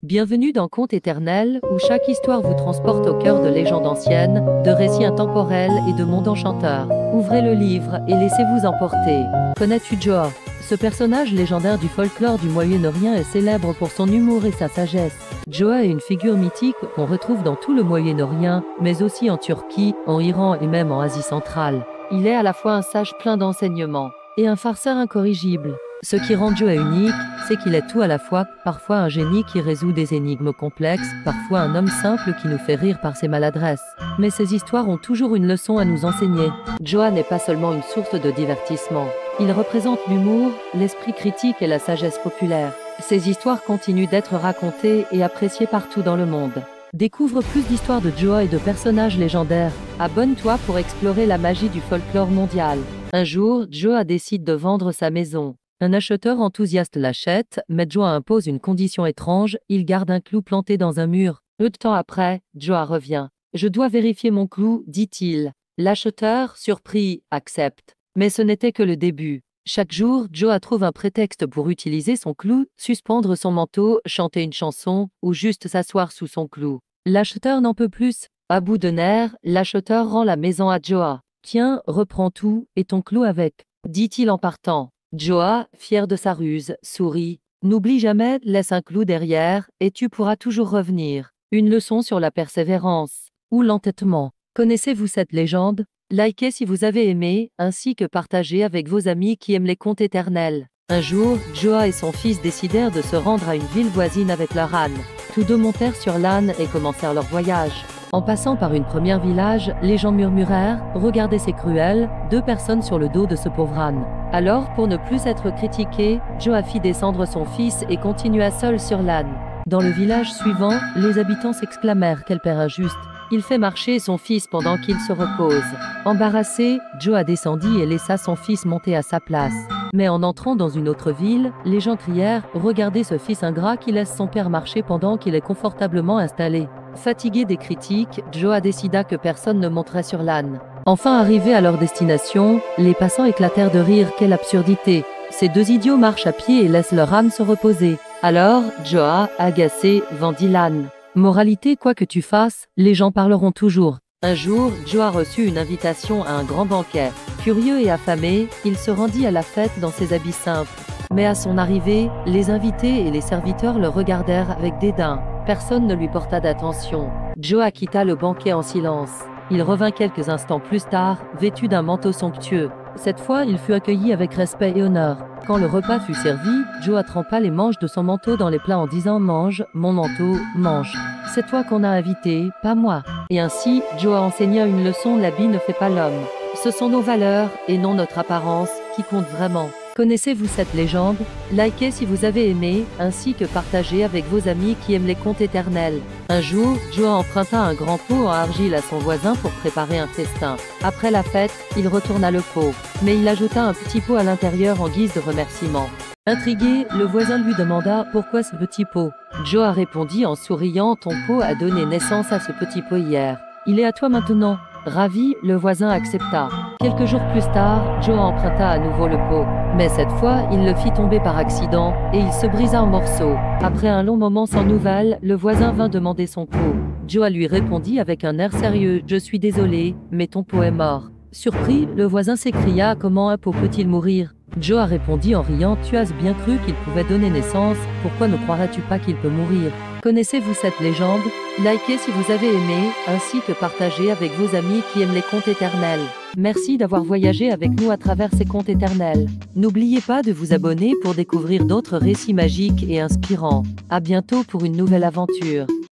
Bienvenue dans Contes éternels, où chaque histoire vous transporte au cœur de légendes anciennes, de récits intemporels et de mondes enchanteurs. Ouvrez le livre et laissez-vous emporter. Connais-tu Joa? Ce personnage légendaire du folklore du Moyen-Orient est célèbre pour son humour et sa sagesse. Joa est une figure mythique qu'on retrouve dans tout le Moyen-Orient, mais aussi en Turquie, en Iran et même en Asie centrale. Il est à la fois un sage plein d'enseignements et un farceur incorrigible. Ce qui rend Joa unique, c'est qu'il est tout à la fois, parfois un génie qui résout des énigmes complexes, parfois un homme simple qui nous fait rire par ses maladresses. Mais ces histoires ont toujours une leçon à nous enseigner. Joa n'est pas seulement une source de divertissement. Il représente l'humour, l'esprit critique et la sagesse populaire. Ces histoires continuent d'être racontées et appréciées partout dans le monde. Découvre plus d'histoires de Joa et de personnages légendaires. Abonne-toi pour explorer la magie du folklore mondial. Un jour, Joa décide de vendre sa maison. Un acheteur enthousiaste l'achète, mais Joa impose une condition étrange, il garde un clou planté dans un mur. Peu de temps après, Joa revient. « Je dois vérifier mon clou », dit-il. L'acheteur, surpris, accepte. Mais ce n'était que le début. Chaque jour, Joa trouve un prétexte pour utiliser son clou, suspendre son manteau, chanter une chanson, ou juste s'asseoir sous son clou. L'acheteur n'en peut plus. À bout de nerfs, l'acheteur rend la maison à Joa. « Tiens, reprends tout, et ton clou avec », dit-il en partant. Joa, fier de sa ruse, sourit. « N'oublie jamais, laisse un clou derrière, et tu pourras toujours revenir. » Une leçon sur la persévérance ou l'entêtement. Connaissez-vous cette légende? Likez si vous avez aimé, ainsi que partagez avec vos amis qui aiment les contes éternels. Un jour, Joa et son fils décidèrent de se rendre à une ville voisine avec leur âne. Tous deux montèrent sur l'âne et commencèrent leur voyage. En passant par une première village, les gens murmurèrent « Regardez, c'est cruel, 2 personnes sur le dos de ce pauvre âne ». Alors, pour ne plus être critiqué, Joa fit descendre son fils et continua seul sur l'âne. Dans le village suivant, les habitants s'exclamèrent « Quel père injuste ! Il fait marcher son fils pendant qu'il se repose ». Embarrassé, Joa descendit et laissa son fils monter à sa place. Mais en entrant dans une autre ville, les gens crièrent « Regardez ce fils ingrat qui laisse son père marcher pendant qu'il est confortablement installé ». Fatigué des critiques, Joa décida que personne ne monterait sur l'âne. Enfin arrivés à leur destination, les passants éclatèrent de rire. Quelle absurdité! Ces 2 idiots marchent à pied et laissent leur âne se reposer. Alors, Joa, agacé, vendit l'âne. Moralité, quoi que tu fasses, les gens parleront toujours. Un jour, Joa reçut une invitation à un grand banquet. Curieux et affamé, il se rendit à la fête dans ses habits simples. Mais à son arrivée, les invités et les serviteurs le regardèrent avec dédain. Personne ne lui porta d'attention. Joa quitta le banquet en silence. Il revint quelques instants plus tard, vêtu d'un manteau somptueux. Cette fois, il fut accueilli avec respect et honneur. Quand le repas fut servi, Joa trempa les manches de son manteau dans les plats en disant « Mange, mon manteau, mange. C'est toi qu'on a invité, pas moi. » Et ainsi, Joa enseigna une leçon: l'habit ne fait pas l'homme. Ce sont nos valeurs, et non notre apparence, qui comptent vraiment. Connaissez-vous cette légende? Likez si vous avez aimé, ainsi que partagez avec vos amis qui aiment les contes éternels. Un jour, Joa emprunta un grand pot en argile à son voisin pour préparer un festin. Après la fête, il retourna le pot, mais il ajouta un petit pot à l'intérieur en guise de remerciement. Intrigué, le voisin lui demanda « Pourquoi ce petit pot ?» Joa répondit en souriant « Ton pot a donné naissance à ce petit pot hier. Il est à toi maintenant. » Ravi, le voisin accepta. Quelques jours plus tard, Joa emprunta à nouveau le pot. Mais cette fois, il le fit tomber par accident, et il se brisa en morceaux. Après un long moment sans nouvelles, le voisin vint demander son pot. Joa lui répondit avec un air sérieux « Je suis désolé, mais ton pot est mort. » Surpris, le voisin s'écria « Comment un pot peut-il mourir ?» Joa répondit en riant « Tu as bien cru qu'il pouvait donner naissance, pourquoi ne croirais-tu pas qu'il peut mourir ?» Connaissez-vous cette légende? Likez si vous avez aimé, ainsi que partagez avec vos amis qui aiment les contes éternels. Merci d'avoir voyagé avec nous à travers ces contes éternels. N'oubliez pas de vous abonner pour découvrir d'autres récits magiques et inspirants. À bientôt pour une nouvelle aventure.